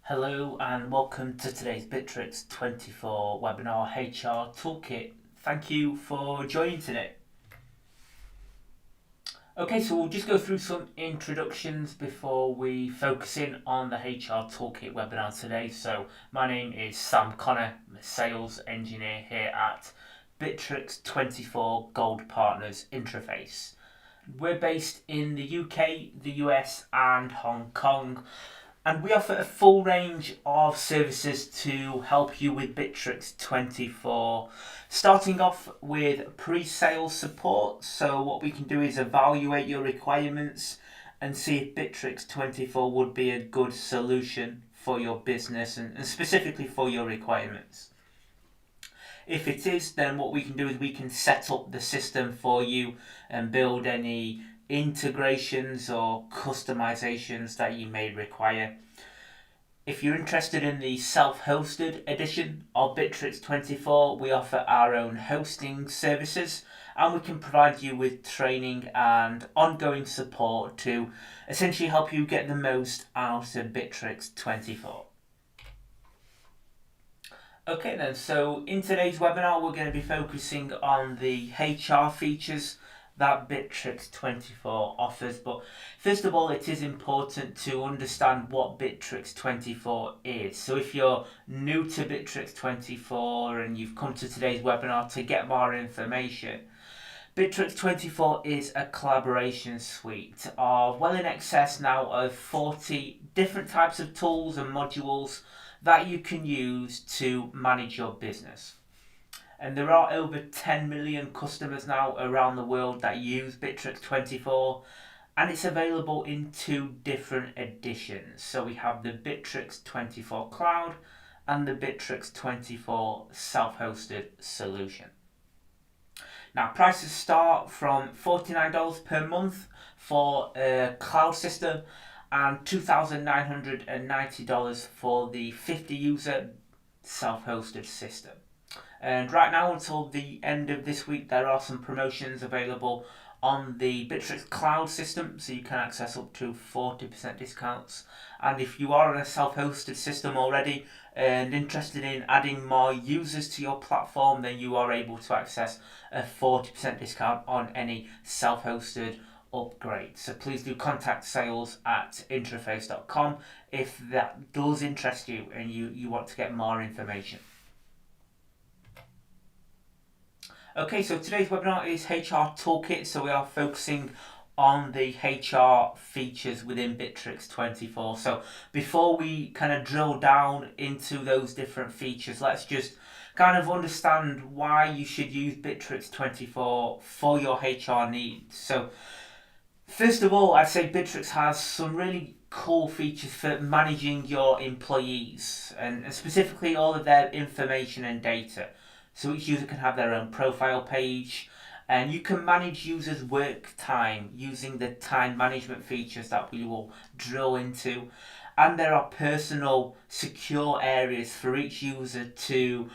Hello and welcome to today's Bitrix24 webinar HR Toolkit. Thank you for joining today. Okay, so we'll just go through some introductions before we focus in on the HR Toolkit webinar today. So my name is Sam Connor, I'm a sales engineer here at Bitrix24 Gold Partners Interface. We're based in the UK, the US and Hong Kong. And we offer a full range of services to help you with Bitrix24. Starting off with pre-sales support. So what we can do is evaluate your requirements and see if Bitrix24 would be a good solution for your business and specifically for your requirements. If it is, then what we can do is we can set up the system for you and build any integrations or customizations that you may require. If you're interested in the self-hosted edition of Bitrix24, we offer our own hosting services and we can provide you with training and ongoing support to essentially help you get the most out of Bitrix24. Okay then, so in today's webinar we're going to be focusing on the HR features that Bitrix24 offers. But first of all, it is important to understand what Bitrix24 is. So if you're new to Bitrix24 and you've come to today's webinar to get more information, Bitrix24 is a collaboration suite of well in excess now of 40 different types of tools and modules that you can use to manage your business. And there are over 10 million customers now around the world that use Bitrix24, and it's available in two different editions. So we have the Bitrix24 Cloud and the Bitrix24 self-hosted solution. Now prices start from $49 per month for a cloud system and $2,990 for the 50 user self-hosted system. And right now until the end of this week there are some promotions available on the Bitrix cloud system, so you can access up to 40% discounts. And if you are on a self-hosted system already and interested in adding more users to your platform, then you are able to access a 40% discount on any self-hosted upgrade. So please do contact sales@interface.com if that does interest you and you want to get more information. Okay, so today's webinar is HR Toolkit, so we are focusing on the HR features within Bitrix24. So before we kind of drill down into those different features, let's just kind of understand why you should use Bitrix24 for your HR needs. So first of all, I'd say Bitrix has some really cool features for managing your employees and specifically all of their information and data. So each user can have their own profile page and you can manage users' work time using the time management features that we will drill into. And there are personal secure areas for each user to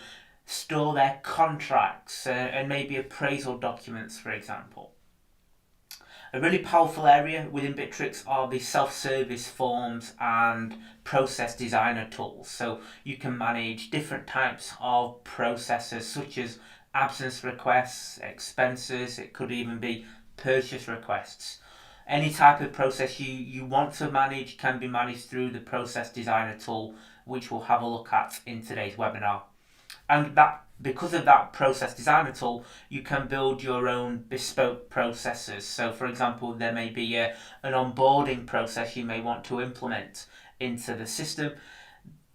store their contracts and maybe appraisal documents, for example. A really powerful area within Bitrix are the self-service forms and process designer tools. So you can manage different types of processes such as absence requests, expenses, it could even be purchase requests. Any type of process you want to manage can be managed through the process designer tool, which we'll have a look at in today's webinar. And that because of that process designer tool, you can build your own bespoke processes. So for example, there may be an onboarding process you may want to implement into the system.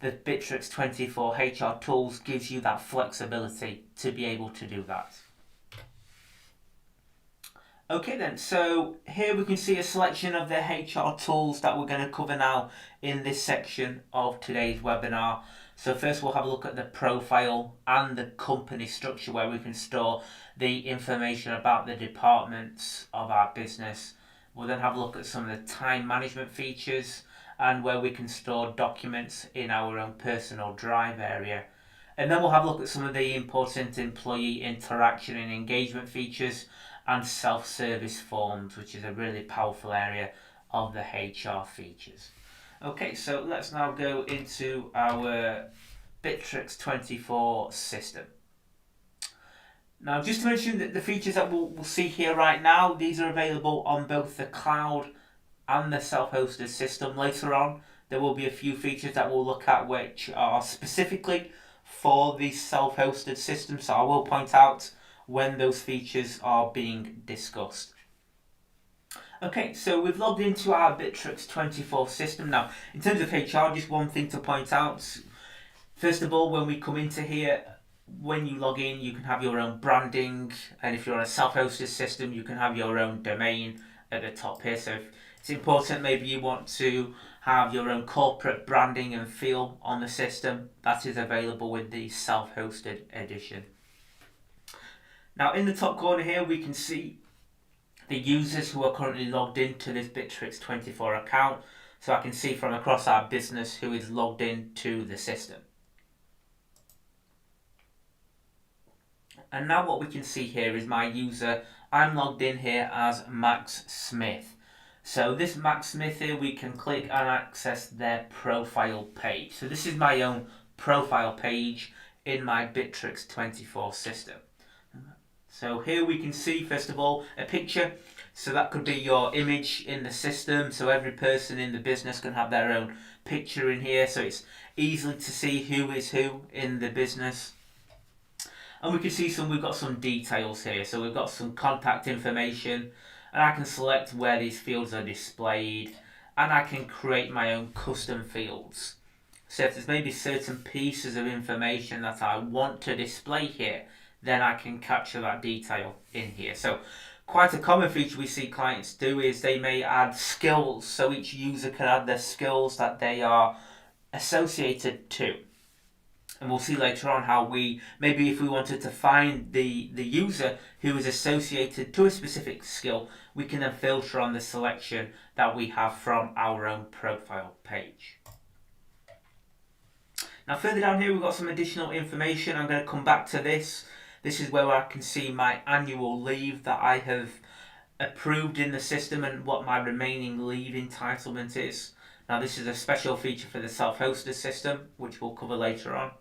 The Bitrix24 HR tools gives you that flexibility to be able to do that. Okay then, so here we can see a selection of the HR tools that we're going to cover now in this section of today's webinar. So first we'll have a look at the profile and the company structure where we can store the information about the departments of our business. We'll then have a look at some of the time management features and where we can store documents in our own personal drive area. And then we'll have a look at some of the important employee interaction and engagement features and self-service forms, which is a really powerful area of the HR features. Okay, so let's now go into our Bitrix24 system. Now, just to mention that the features that we'll see here right now, these are available on both the cloud and the self-hosted system. Later on, there will be a few features that we'll look at which are specifically for the self-hosted system, so I will point out when those features are being discussed. Okay, so we've logged into our Bitrix24 system. Now, in terms of HR, just one thing to point out. First of all, when we come into here, when you log in, you can have your own branding, and if you're on a self-hosted system, you can have your own domain at the top here. So if it's important, maybe you want to have your own corporate branding and feel on the system, that is available with the self-hosted edition. Now, in the top corner here, we can see the users who are currently logged into this Bitrix24 account. So I can see from across our business who is logged into the system. And now what we can see here is my user. I'm logged in here as Max Smith. So this Max Smith here, we can click and access their profile page. So this is my own profile page in my Bitrix24 system. So here we can see, first of all, a picture. So that could be your image in the system. So every person in the business can have their own picture in here. So it's easy to see who is who in the business. And we can see we've got some details here. So we've got some contact information, and I can select where these fields are displayed, and I can create my own custom fields. So if there's maybe certain pieces of information that I want to display here, then I can capture that detail in here. So quite a common feature we see clients do is they may add skills. So each user can add their skills that they are associated to. And we'll see later on how maybe if we wanted to find the user who is associated to a specific skill, we can then filter on the selection that we have from our own profile page. Now further down here we've got some additional information. I'm going to come back to this. This is where I can see my annual leave that I have approved in the system and what my remaining leave entitlement is. Now this is a special feature for the self-hosted system, which we'll cover later on.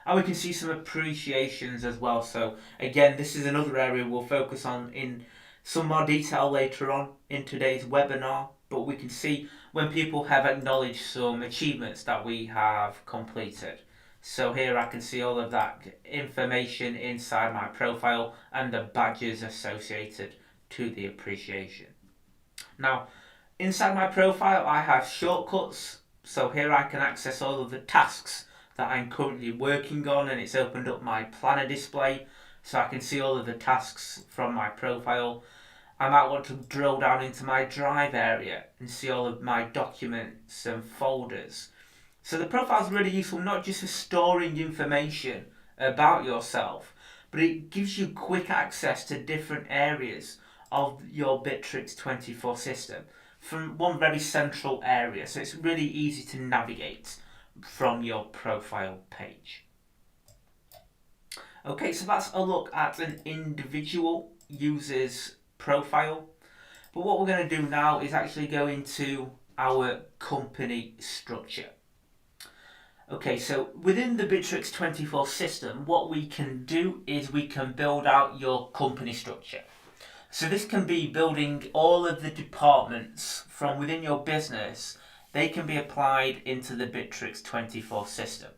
And we can see some appreciations as well. So again, this is another area we'll focus on in some more detail later on in today's webinar. But we can see when people have acknowledged some achievements that we have completed. So here I can see all of that information inside my profile and the badges associated to the appreciation. Now, inside my profile I have shortcuts. So here I can access all of the tasks that I'm currently working on, and it's opened up my planner display. So I can see all of the tasks from my profile. I might want to drill down into my drive area and see all of my documents and folders. So the profile is really useful, not just for storing information about yourself, but it gives you quick access to different areas of your Bitrix24 system from one very central area. So it's really easy to navigate from your profile page. Okay, so that's a look at an individual user's profile. But what we're going to do now is actually go into our company structure. Okay, so within the Bitrix24 system, what we can do is we can build out your company structure. So this can be building all of the departments from within your business. They can be applied into the Bitrix24 system.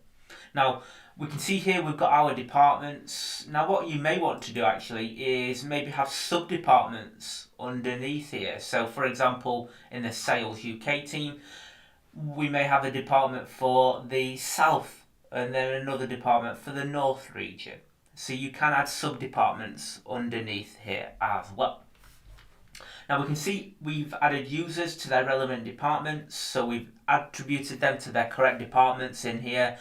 Now, we can see here we've got our departments. Now, what you may want to do actually is maybe have sub-departments underneath here. So, for example, in the Sales UK team, we may have a department for the South and then another department for the North region. So you can add sub-departments underneath here as well. Now we can see we've added users to their relevant departments, so we've attributed them to their correct departments in here,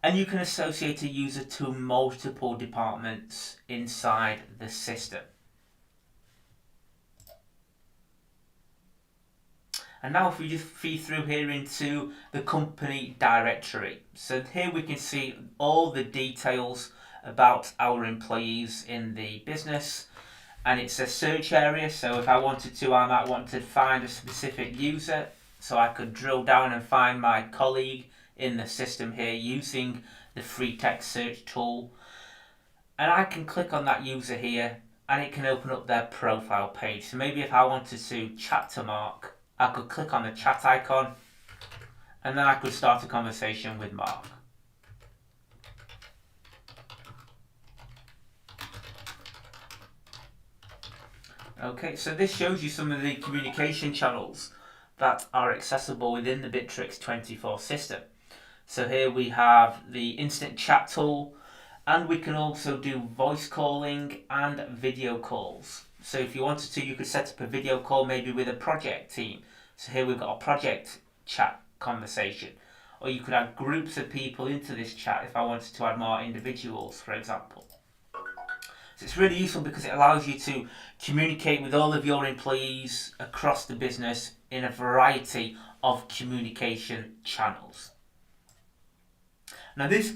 and you can associate a user to multiple departments inside the system. And now if we just feed through here into the company directory. So here we can see all the details about our employees in the business, and it's a search area. So if I wanted to, I might want to find a specific user. So I could drill down and find my colleague in the system here using the free text search tool. And I can click on that user here and it can open up their profile page. So maybe if I wanted to chat to Mark, I could click on the chat icon and then I could start a conversation with Mark. Okay, so this shows you some of the communication channels that are accessible within the Bitrix24 system. So here we have the instant chat tool, and we can also do voice calling and video calls. So if you wanted to, you could set up a video call maybe with a project team. So here we've got a project chat conversation. Or you could add groups of people into this chat if I wanted to add more individuals, for example. So it's really useful because it allows you to communicate with all of your employees across the business in a variety of communication channels. Now this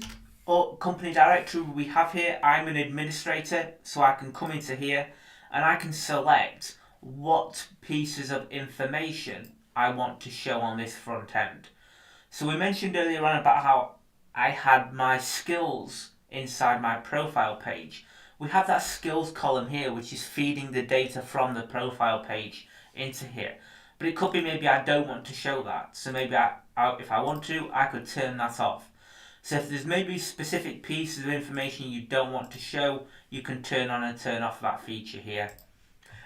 company directory we have here, I'm an administrator, so I can come into here and I can select what pieces of information I want to show on this front end. So we mentioned earlier on about how I had my skills inside my profile page. We have that skills column here, which is feeding the data from the profile page into here. But it could be maybe I don't want to show that. So maybe if I want to, I could turn that off. So if there's maybe specific pieces of information you don't want to show, you can turn on and turn off that feature here.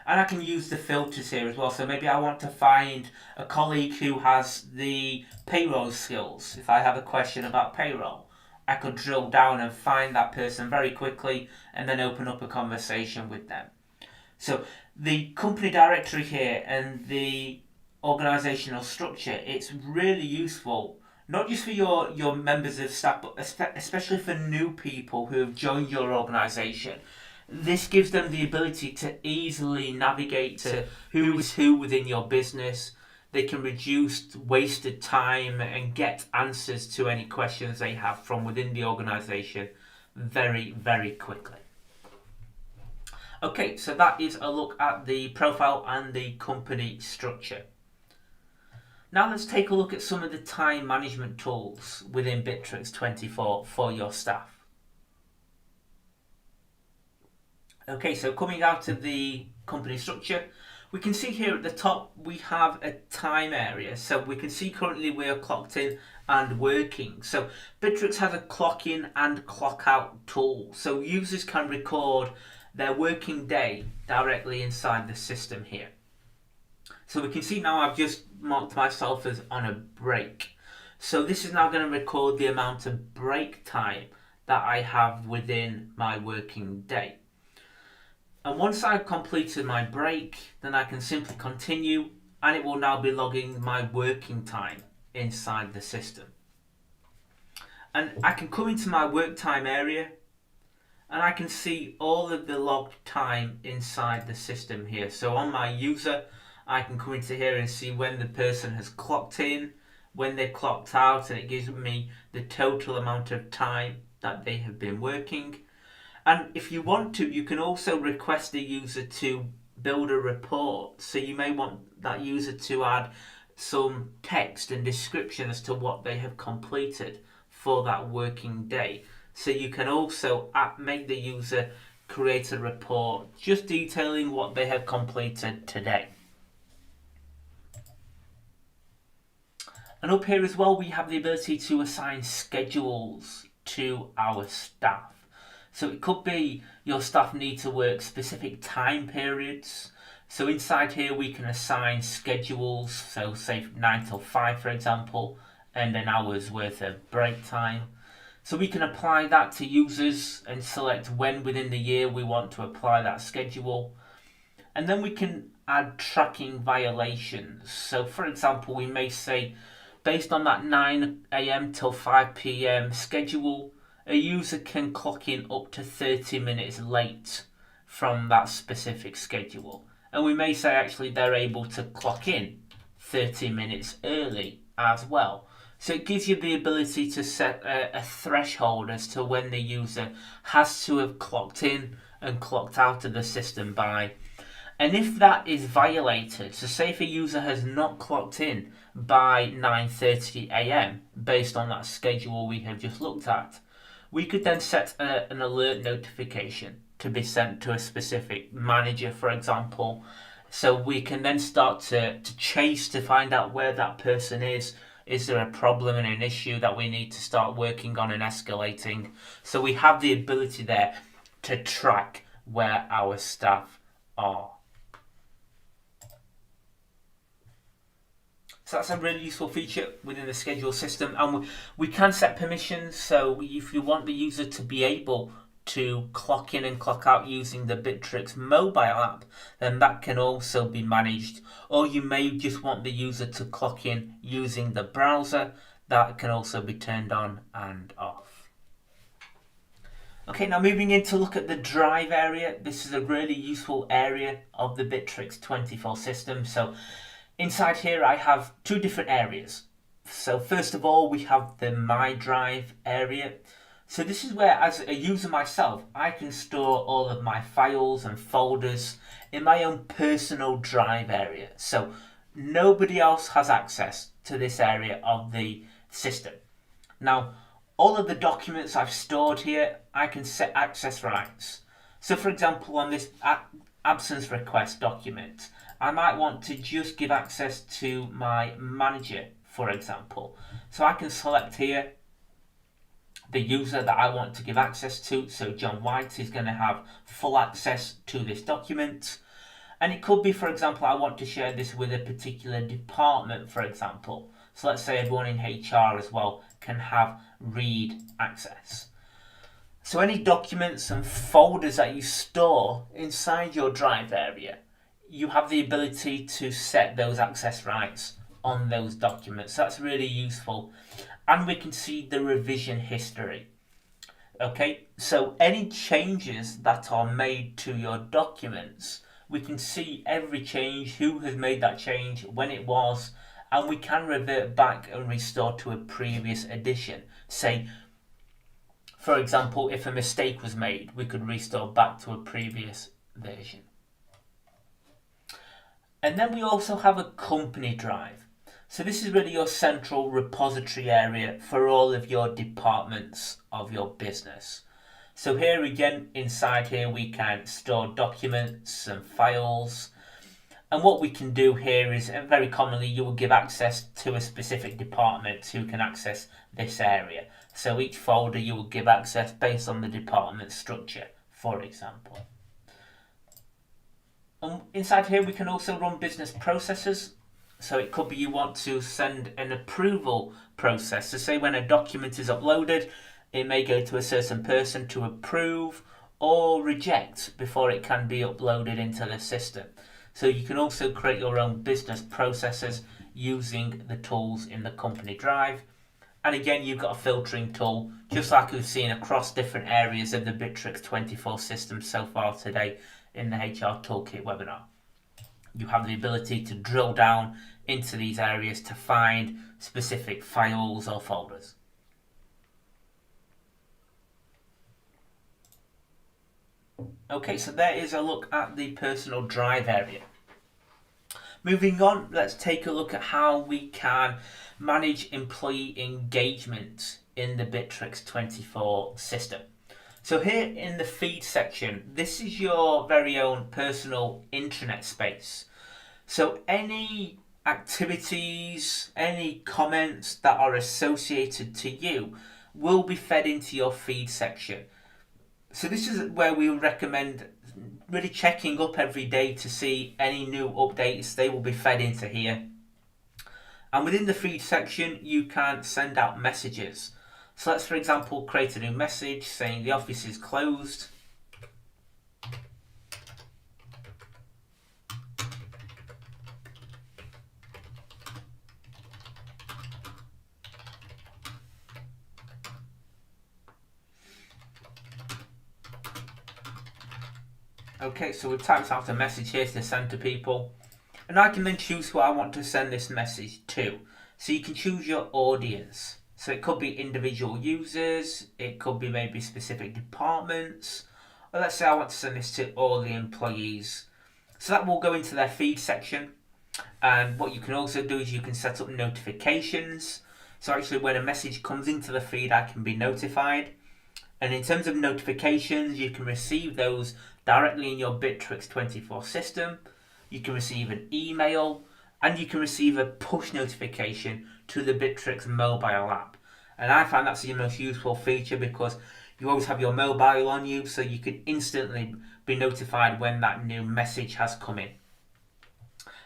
And I can use the filters here as well. So maybe I want to find a colleague who has the payroll skills. If I have a question about payroll, I could drill down and find that person very quickly and then open up a conversation with them. So the company directory here and the organizational structure, it's really useful, not just for your members of staff, but especially for new people who have joined your organization. This gives them the ability to easily navigate to who is who within your business. They can reduce wasted time and get answers to any questions they have from within the organization very, very quickly. Okay, so that is a look at the profile and the company structure. Now let's take a look at some of the time management tools within Bitrix24 for your staff. Okay, so coming out of the company structure, we can see here at the top we have a time area. So we can see currently we are clocked in and working. So Bitrix has a clock in and clock out tool. So users can record their working day directly inside the system here. So we can see now I've just marked myself as on a break. So this is now going to record the amount of break time that I have within my working day. And once I've completed my break, then I can simply continue and it will now be logging my working time inside the system. And I can come into my work time area and I can see all of the logged time inside the system here. So on my user, I can come into here and see when the person has clocked in, when they clocked out, and it gives me the total amount of time that they have been working. And if you want to, you can also request the user to build a report. So you may want that user to add some text and description as to what they have completed for that working day. So you can also make the user create a report just detailing what they have completed today. And up here as well, we have the ability to assign schedules to our staff. So it could be your staff need to work specific time periods. So inside here we can assign schedules, so say 9 till 5 for example, and an hour's worth of break time. So we can apply that to users and select when within the year we want to apply that schedule. And then we can add tracking violations. So for example, we may say, based on that 9 AM till 5 PM schedule, a user can clock in up to 30 minutes late from that specific schedule. And we may say actually they're able to clock in 30 minutes early as well. So it gives you the ability to set a threshold as to when the user has to have clocked in and clocked out of the system by. And if that is violated, so say if a user has not clocked in by 9:30 a.m. based on that schedule we have just looked at, we could then set an alert notification to be sent to a specific manager, for example. So we can then start to chase to find out where that person is. Is there a problem and an issue that we need to start working on and escalating? So we have the ability there to track where our staff are. So that's a really useful feature within the schedule system, and we can set permissions. So if you want the user to be able to clock in and clock out using the Bitrix mobile app, then that can also be managed. Or you may just want the user to clock in using the browser. That can also be turned on and off. Okay, now moving in to look at the drive area. This is a really useful area of the Bitrix24 system. So inside here I have two different areas. So first of all, we have the My Drive area. So this is where, as a user myself, I can store all of my files and folders in my own personal drive area. So nobody else has access to this area of the system. Now, all of the documents I've stored here, I can set access rights. So for example, on this absence request document, I might want to just give access to my manager, for example. So I can select here the user that I want to give access to. So John White is going to have full access to this document. And it could be, for example, I want to share this with a particular department, for example. So let's say everyone in HR as well can have read access. So any documents and folders that you store inside your drive area, you have the ability to set those access rights on those documents. That's really useful. And we can see the revision history. Okay, so any changes that are made to your documents, we can see every change, who has made that change, when it was, and we can revert back and restore to a previous edition. Say, for example, if a mistake was made, we could restore back to a previous version. And then we also have a company drive. So this is really your central repository area for all of your departments of your business. So here again, inside here, we can store documents and files. And what we can do here is, very commonly, you will give access to a specific department who can access this area. So each folder you will give access based on the department structure, for example. And inside here, we can also run business processes. So it could be you want to send an approval process. So say when a document is uploaded, it may go to a certain person to approve or reject before it can be uploaded into the system. So you can also create your own business processes using the tools in the company drive. And again, you've got a filtering tool, just like we've seen across different areas of the Bitrix24 system so far today in the HR Toolkit webinar. You have the ability to drill down into these areas to find specific files or folders. Okay, so there is a look at the personal drive area. Moving on, let's take a look at how we can manage employee engagement in the Bitrix24 system. So here in the feed section, this is your very own personal intranet space. So any activities, any comments that are associated to you will be fed into your feed section. So this is where we recommend really checking up every day to see any new updates. They will be fed into here. And within the feed section, you can send out messages. So let's, for example, create a new message saying the office is closed. Okay, so we've typed out a message here to send to people. And I can then choose who I want to send this message to. So you can choose your audience. So it could be individual users, it could be maybe specific departments, or let's say I want to send this to all the employees. So that will go into their feed section. And what you can also do is you can set up notifications. So actually when a message comes into the feed, I can be notified. And in terms of notifications, you can receive those directly in your Bitrix24 system. You can receive an email, and you can receive a push notification to the Bitrix mobile app. And I find that's the most useful feature because you always have your mobile on you, so you can instantly be notified when that new message has come in.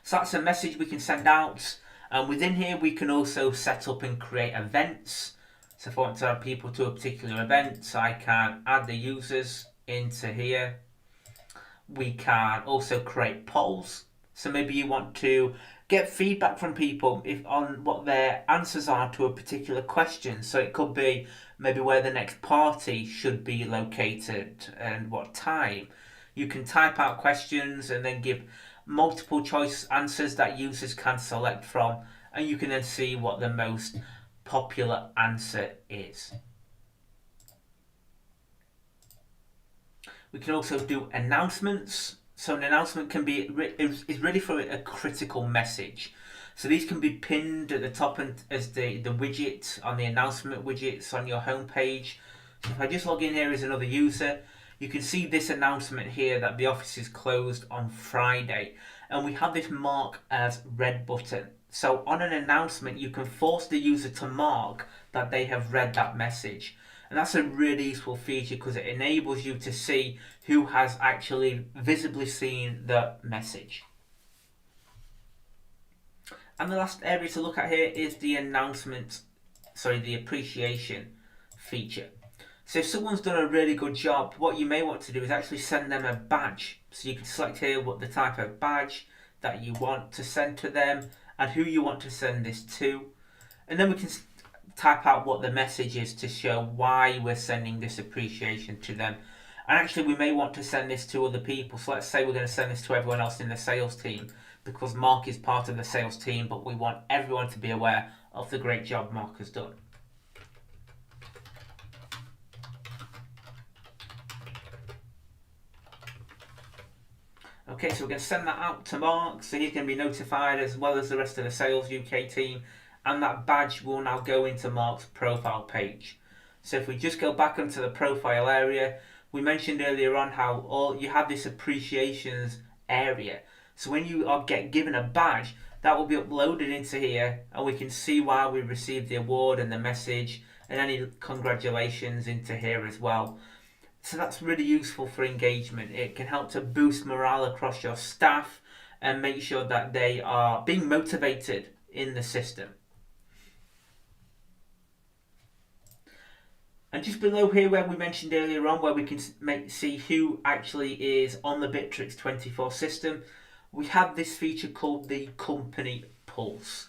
So that's a message we can send out. And within here, we can also set up and create events. So if I want to add people to a particular event, I can add the users into here. We can also create polls. So maybe you want to get feedback from people on what their answers are to a particular question. So it could be maybe where the next party should be located and what time. You can type out questions and then give multiple choice answers that users can select from, and you can then see what the most popular answer is. We can also do announcements. So an announcement can be is really for a critical message. So these can be pinned at the top as the widget on the announcement widgets on your home page. So if I just log in here as another user, you can see this announcement here that the office is closed on Friday. And we have this mark as red button. So on an announcement, you can force the user to mark that they have read that message. And that's a really useful feature because it enables you to see who has actually visibly seen the message. And the last area to look at here is the the appreciation feature. So if someone's done a really good job, what you may want to do is actually send them a badge. So you can select here what the type of badge that you want to send to them and who you want to send this to. And then we can type out what the message is to show why we're sending this appreciation to them. And actually we may want to send this to other people. So let's say we're going to send this to everyone else in the sales team because Mark is part of the sales team, but we want everyone to be aware of the great job Mark has done. Okay, so we're going to send that out to Mark, so he's going to be notified as well as the rest of the Sales UK team, and that badge will now go into Mark's profile page. So if we just go back into the profile area, we mentioned earlier on how you have this appreciations area. So when you get given a badge, that will be uploaded into here, and we can see why we received the award and the message, and any congratulations into here as well. So that's really useful for engagement. It can help to boost morale across your staff and make sure that they are being motivated in the system. And just below here where we mentioned earlier on, where we can see who actually is on the Bitrix24 system, we have this feature called the Company Pulse.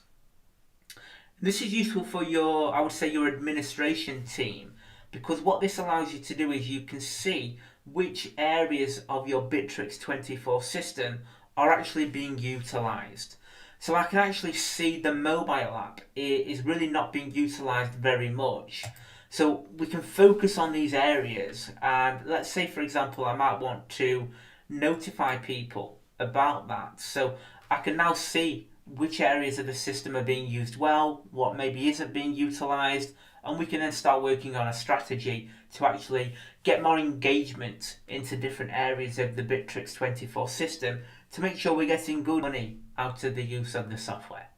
This is useful for your administration team, because what this allows you to do is you can see which areas of your Bitrix24 system are actually being utilized. So I can actually see the mobile app is really not being utilized very much. So we can focus on these areas, and let's say for example I might want to notify people about that. So I can now see which areas of the system are being used well, what maybe isn't being utilized, and we can then start working on a strategy to actually get more engagement into different areas of the Bitrix24 system to make sure we're getting good money out of the use of the software.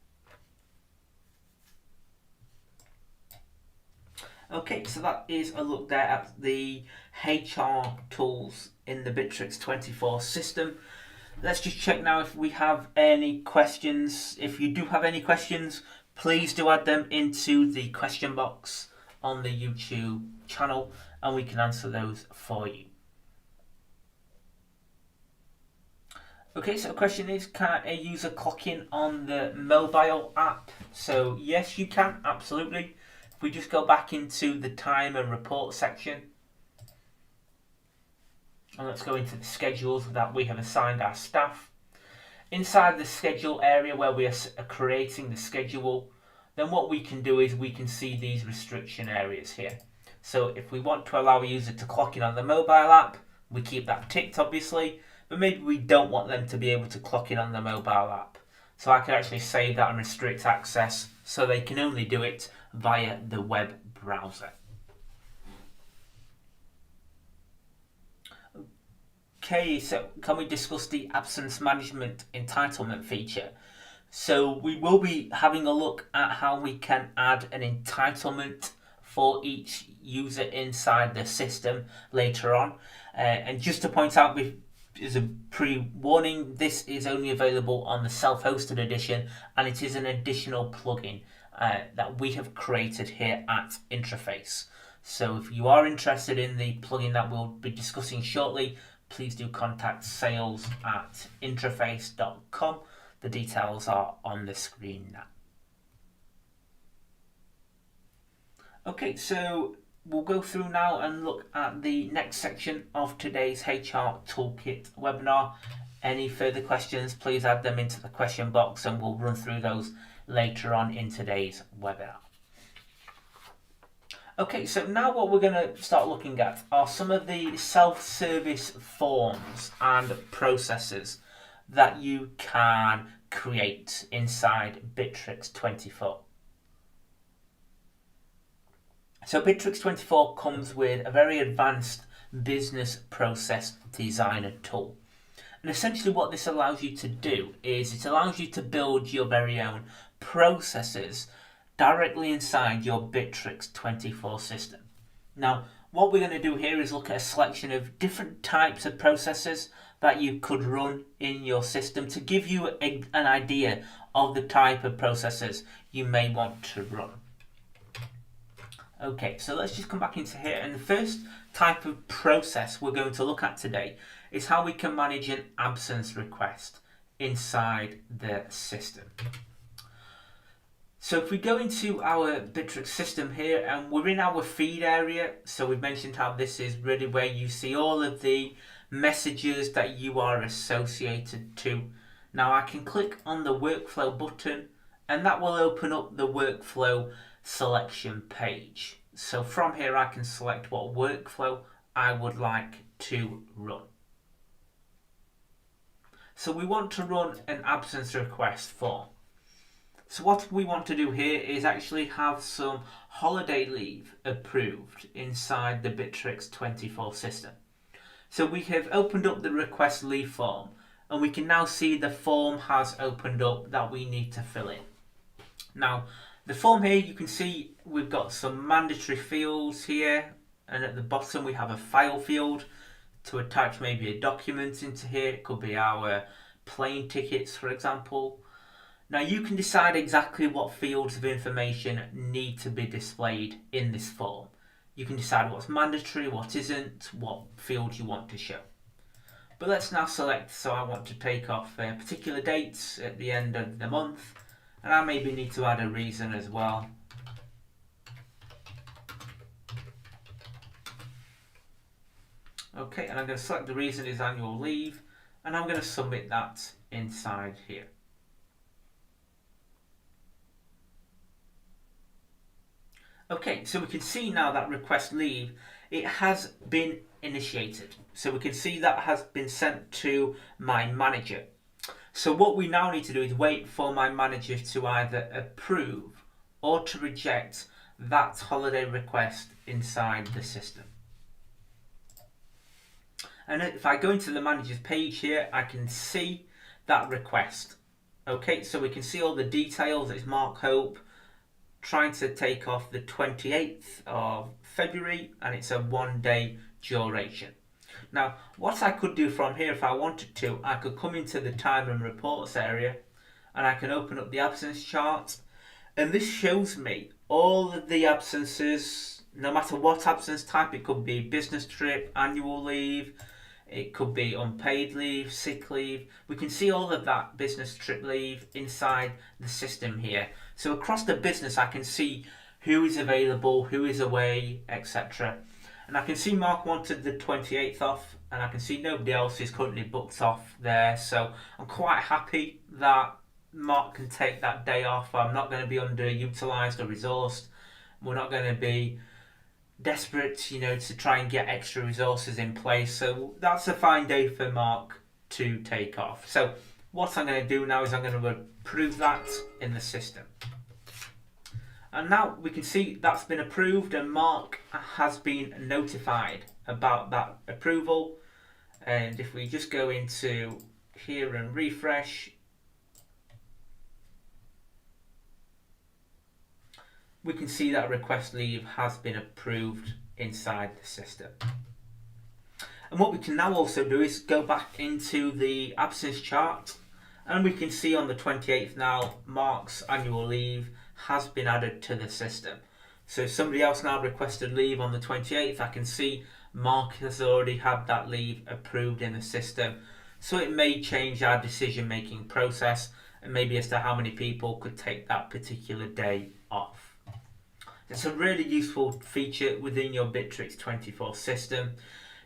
Okay, so that is a look there at the HR tools in the Bitrix24 system. Let's just check now if we have any questions. If you do have any questions, please do add them into the question box on the YouTube channel and we can answer those for you. Okay, so the question is, can a user clock in on the mobile app? So yes, you can, absolutely. If we just go back into the time and report section, and let's go into the schedules that we have assigned our staff. Inside the schedule area where we are creating the schedule, then what we can do is we can see these restriction areas here. So if we want to allow a user to clock in on the mobile app, we keep that ticked obviously. but maybe we don't want them to be able to clock in on the mobile app. So I can actually save that and restrict access so they can only do it via the web browser. Okay, so can we discuss the absence management entitlement feature? So we will be having a look at how we can add an entitlement for each user inside the system later on. And just to point out, as a pre-warning, this is only available on the self-hosted edition, and it is an additional plugin that we have created here at Interface. So if you are interested in the plugin that we'll be discussing shortly, please do contact sales@interface.com. The details are on the screen now. Okay, so we'll go through now and look at the next section of today's HR Toolkit webinar. Any further questions, please add them into the question box and we'll run through those later on in today's webinar. Okay, so now what we're going to start looking at are some of the self-service forms and processes that you can create inside Bitrix24. So Bitrix24 comes with a very advanced business process designer tool. And essentially what this allows you to do is it allows you to build your very own processes directly inside your Bitrix24 system. Now, what we're going to do here is look at a selection of different types of processes that you could run in your system to give you an idea of the type of processes you may want to run. Okay, so let's just come back into here, and the first type of process we're going to look at today is how we can manage an absence request inside the system. So if we go into our Bitrix system here and we're in our feed area, so we've mentioned how this is really where you see all of the messages that you are associated to. Now I can click on the workflow button and that will open up the workflow selection page. So from here I can select what workflow I would like to run. So we want to run an absence request form. So what we want to do here is actually have some holiday leave approved inside the Bitrix24 system. So we have opened up the request leave form and we can now see the form has opened up that we need to fill in. Now the form here, you can see we've got some mandatory fields here, and at the bottom we have a file field to attach maybe a document into here. It could be our plane tickets, for example. Now you can decide exactly what fields of information need to be displayed in this form. You can decide what's mandatory, what isn't, what fields you want to show. But let's now select, so I want to take off particular dates at the end of the month, and I maybe need to add a reason as well. Okay, and I'm going to select the reason is annual leave, and I'm going to submit that inside here. Okay, so we can see now that request leave, it has been initiated. So we can see that has been sent to my manager. So what we now need to do is wait for my manager to either approve or to reject that holiday request inside the system. And if I go into the manager's page here, I can see that request. Okay, so we can see all the details. It's Mark Hope trying to take off the 28th of February, and it's a 1-day duration. Now, what I could do from here, if I wanted to, I could come into the time and reports area and I can open up the absence chart, and this shows me all of the absences, no matter what absence type. It could be business trip, annual leave, it could be unpaid leave, sick leave. We can see all of that business trip leave inside the system here. So across the business I can see who is available, who is away, etc. And I can see Mark wanted the 28th off, and I can see nobody else is currently booked off there. So I'm quite happy that Mark can take that day off. I'm not going to be underutilised or resourced. We're not going to be desperate, to try and get extra resources in place. So that's a fine day for Mark to take off. So what I'm going to do now is I'm going to approve that in the system. And now we can see that's been approved and Mark has been notified about that approval. And if we just go into here and refresh, we can see that request leave has been approved inside the system. And what we can now also do is go back into the absence chart, and we can see on the 28th now Mark's annual leave has been added to the system. So if somebody else now requested leave on the 28th, I can see Mark has already had that leave approved in the system. So it may change our decision making process and maybe as to how many people could take that particular day off. It's a really useful feature within your Bitrix24 system.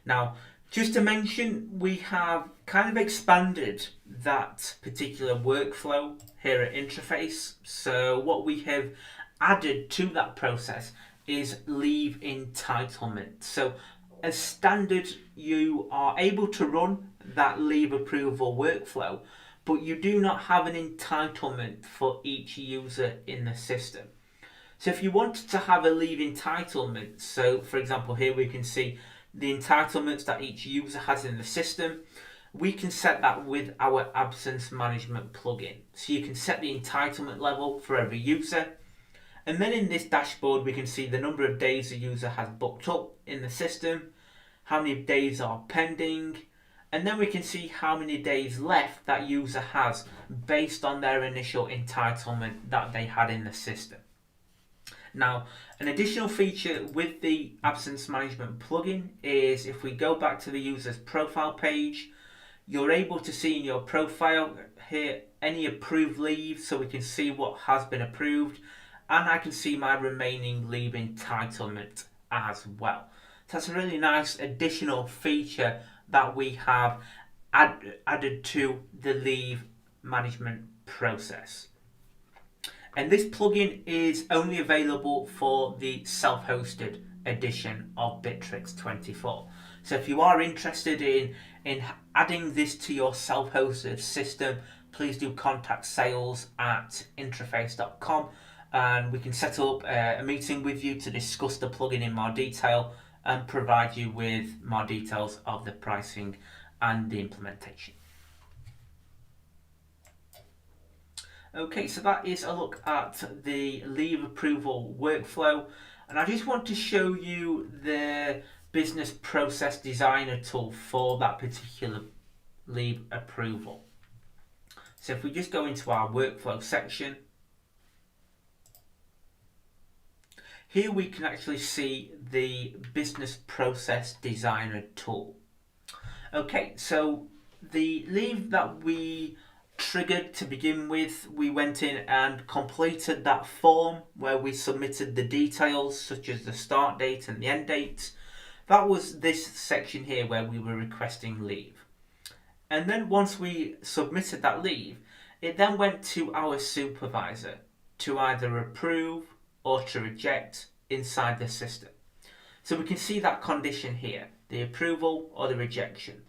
Now, just to mention, we have kind of expanded that particular workflow here at Interface. So what we have added to that process is leave entitlement. So as standard, you are able to run that leave approval workflow, but you do not have an entitlement for each user in the system. So if you wanted to have a leave entitlement, so for example here we can see the entitlements that each user has in the system, we can set that with our absence management plugin. So you can set the entitlement level for every user, and then in this dashboard we can see the number of days the user has booked up in the system, how many days are pending, and then we can see how many days left that user has based on their initial entitlement that they had in the system. Now, an additional feature with the absence management plugin is if we go back to the user's profile page, you're able to see in your profile here any approved leave, so we can see what has been approved, and I can see my remaining leave entitlement as well. So that's a really nice additional feature that we have added to the leave management process. And this plugin is only available for the self-hosted edition of Bitrix24. So if you are interested in adding this to your self-hosted system, please do contact sales@interface.com and we can set up a meeting with you to discuss the plugin in more detail and provide you with more details of the pricing and the implementation. Okay, so that is a look at the leave approval workflow, and I just want to show you the business process designer tool for that particular leave approval. So if we just go into our workflow section, here we can actually see the business process designer tool. Okay, so the leave that we triggered to begin with, we went in and completed that form where we submitted the details such as the start date and the end date. That was this section here where we were requesting leave. And then once we submitted that leave, it then went to our supervisor to either approve or to reject inside the system. So we can see that condition here, the approval or the rejection.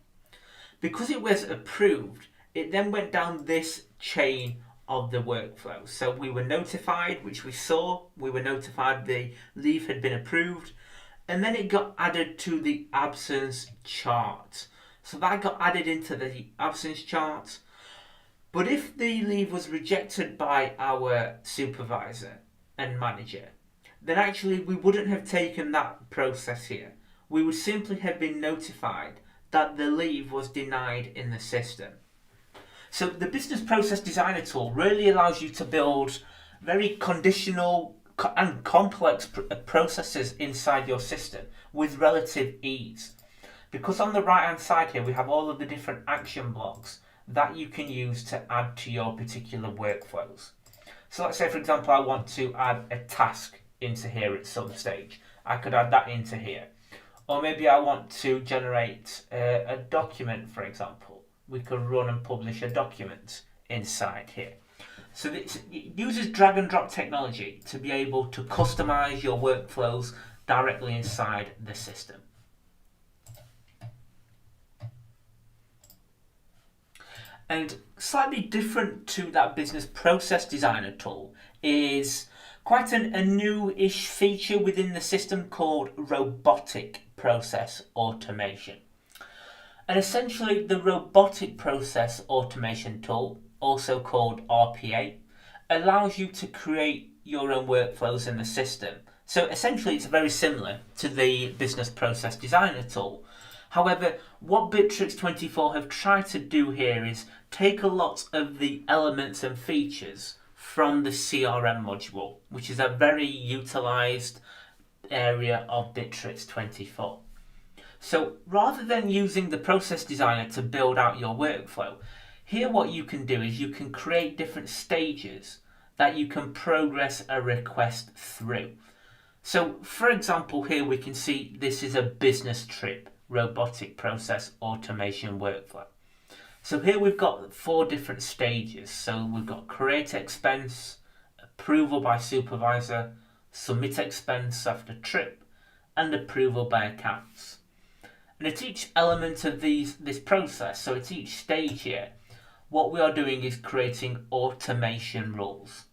Because it was approved, it then went down this chain of the workflow. So we were notified, which we saw, we were notified the leave had been approved, and then it got added to the absence chart. So that got added into the absence chart. But if the leave was rejected by our supervisor and manager, then actually we wouldn't have taken that process here. We would simply have been notified that the leave was denied in the system. So the Business Process Designer tool really allows you to build very conditional and complex processes inside your system with relative ease. Because on the right hand side here we have all of the different action blocks that you can use to add to your particular workflows. So let's say for example I want to add a task into here at some stage. I could add that into here. Or maybe I want to generate a document, for example. We could run and publish a document inside here. So it uses drag and drop technology to be able to customize your workflows directly inside the system. And slightly different to that business process designer tool is quite a new-ish feature within the system called robotic process automation. And essentially the robotic process automation tool, also called RPA, allows you to create your own workflows in the system. So essentially it's very similar to the business process designer tool. However, what Bitrix24 have tried to do here is take a lot of the elements and features from the CRM module, which is a very utilized area of Bitrix24. So rather than using the process designer to build out your workflow, here what you can do is you can create different stages that you can progress a request through. So for example, here we can see this is a business trip robotic process automation workflow. So here we've got 4 different stages. So we've got create expense, approval by supervisor, submit expense after trip, and approval by accounts. And at each element of this process, so at each stage here, what we are doing is creating automation rules.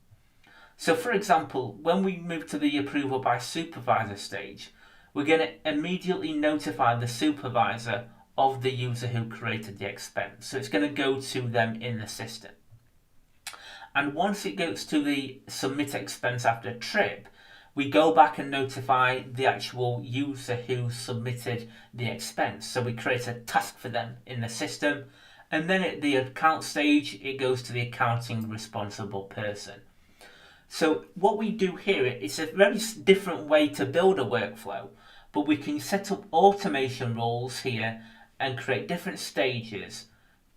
So for example, when we move to the approval by supervisor stage, we're going to immediately notify the supervisor of the user who created the expense. So it's going to go to them in the system. And once it goes to the submit expense after trip, we go back and notify the actual user who submitted the expense. So we create a task for them in the system. And then at the account stage, it goes to the accounting responsible person. So what we do here is a very different way to build a workflow, but we can set up automation rules here and create different stages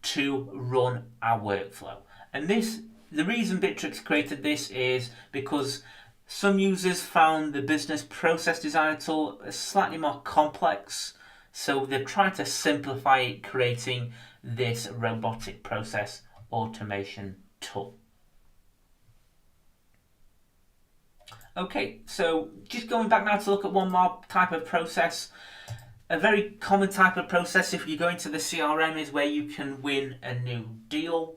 to run our workflow. And the reason Bitrix created this is because some users found the business process designer tool slightly more complex, so they've tried to simplify it, creating this robotic process automation tool. Okay, so just going back now to look at one more type of process. A very common type of process if you go into the CRM is where you can win a new deal.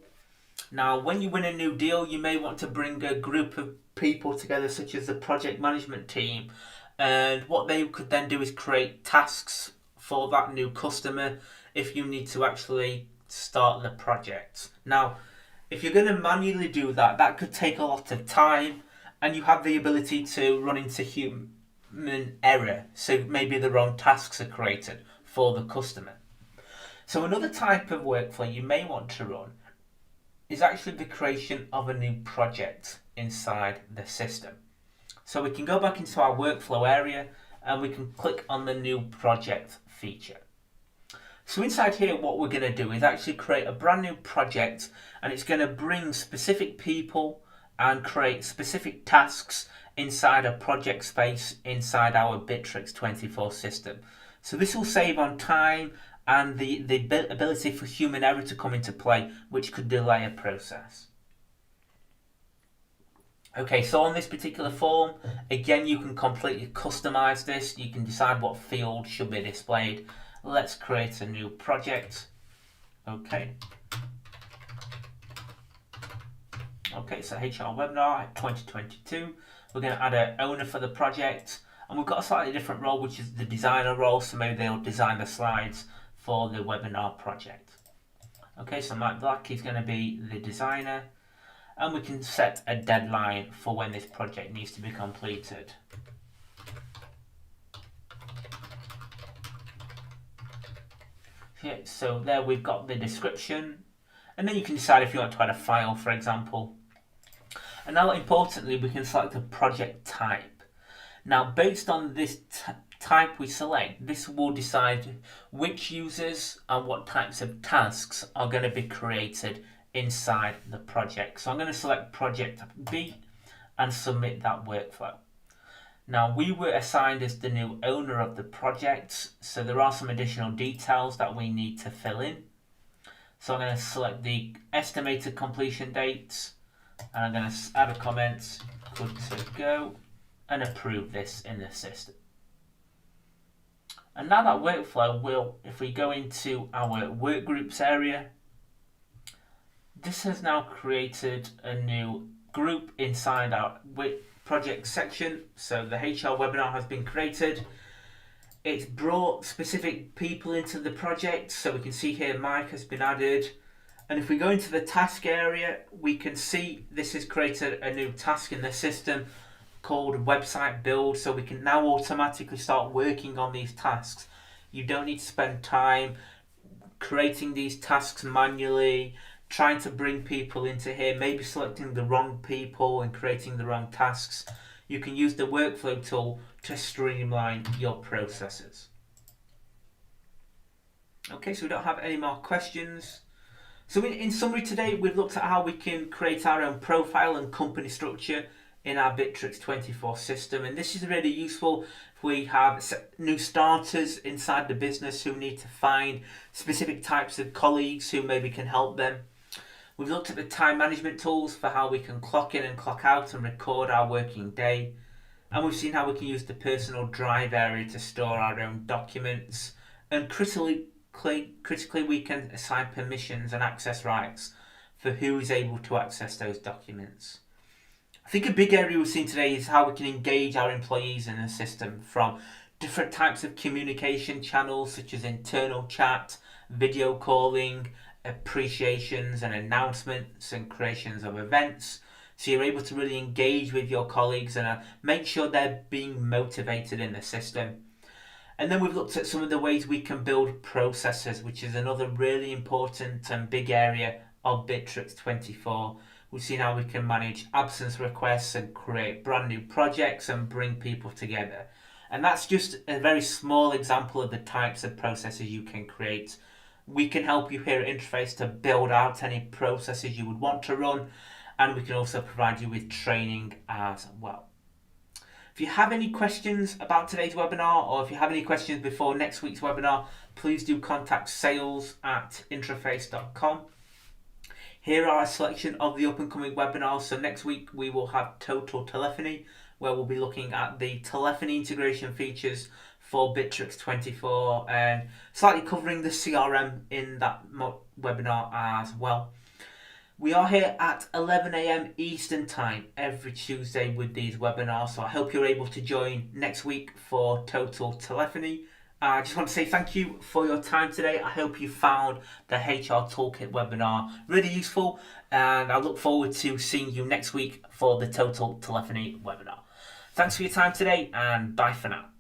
Now, when you win a new deal, you may want to bring a group of people together, such as the project management team. And what they could then do is create tasks for that new customer if you need to actually start the project. Now, if you're going to manually do that, that could take a lot of time, and you have the ability to run into human error. So maybe the wrong tasks are created for the customer. So another type of workflow you may want to run is actually the creation of a new project inside the system. So we can go back into our workflow area and we can click on the new project feature. So inside here, what we're going to do is actually create a brand new project, and it's going to bring specific people and create specific tasks inside a project space inside our Bitrix24 system. So this will save on time and the ability for human error to come into play, which could delay a process. Okay, so on this particular form, again, you can completely customize this. You can decide what field should be displayed. Let's create a new project. Okay. Okay, so HR webinar 2022. We're going to add an owner for the project, and we've got a slightly different role, which is the designer role. So maybe they'll design the slides for the webinar project. Okay, so Mike Black is going to be the designer, and we can set a deadline for when this project needs to be completed. Okay, so there we've got the description, and then you can decide if you want to add a file, for example. And now, importantly, we can select a project type. Now, based on this type we select, this will decide which users and what types of tasks are going to be created inside the project. So I'm going to select project B and submit that workflow. Now, we were assigned as the new owner of the project, so there are some additional details that we need to fill in. So I'm going to select the estimated completion dates, and I'm going to add a comment, good to go, and approve this in the system. And now that workflow will, if we go into our work groups area, This has now created a new group inside our project section. So the HR webinar has been created. It's brought specific people into the project. So we can see here Mike has been added. And if we go into the task area, we can see this has created a new task in the system called website build. So we can now automatically start working on these tasks. You don't need to spend time creating these tasks manually, trying to bring people into here, maybe selecting the wrong people and creating the wrong tasks. You can use the workflow tool to streamline your processes. Okay, so we don't have any more questions. So in summary today, we've looked at how we can create our own profile and company structure in our Bitrix24 system, and this is really useful if we have new starters inside the business who need to find specific types of colleagues who maybe can help them. We've looked at the time management tools for how we can clock in and clock out and record our working day, and we've seen how we can use the personal drive area to store our own documents, and critically we can assign permissions and access rights for who is able to access those documents. I think a big area we've seen today is how we can engage our employees in the system from different types of communication channels such as internal chat, video calling, appreciations and announcements and creations of events. So you're able to really engage with your colleagues and make sure they're being motivated in the system. And then we've looked at some of the ways we can build processes, which is another really important and big area of Bitrix24. We've seen how we can manage absence requests and create brand new projects and bring people together. And that's just a very small example of the types of processes you can create. We can help you here at Interface to build out any processes you would want to run, and we can also provide you with training as well. If you have any questions about today's webinar, or if you have any questions before next week's webinar, please do contact sales@interface.com. Here are a selection of the up and coming webinars. So next week we will have total telephony, where we'll be looking at the telephony integration features for Bitrix24 and slightly covering the CRM in that webinar as well. We are here at 11 AM Eastern Time every Tuesday with these webinars, so I hope you're able to join next week for total telephony. I just want to say thank you for your time today. I hope you found the HR Toolkit webinar really useful, and I look forward to seeing you next week for the total telephony webinar. Thanks for your time today, and bye for now.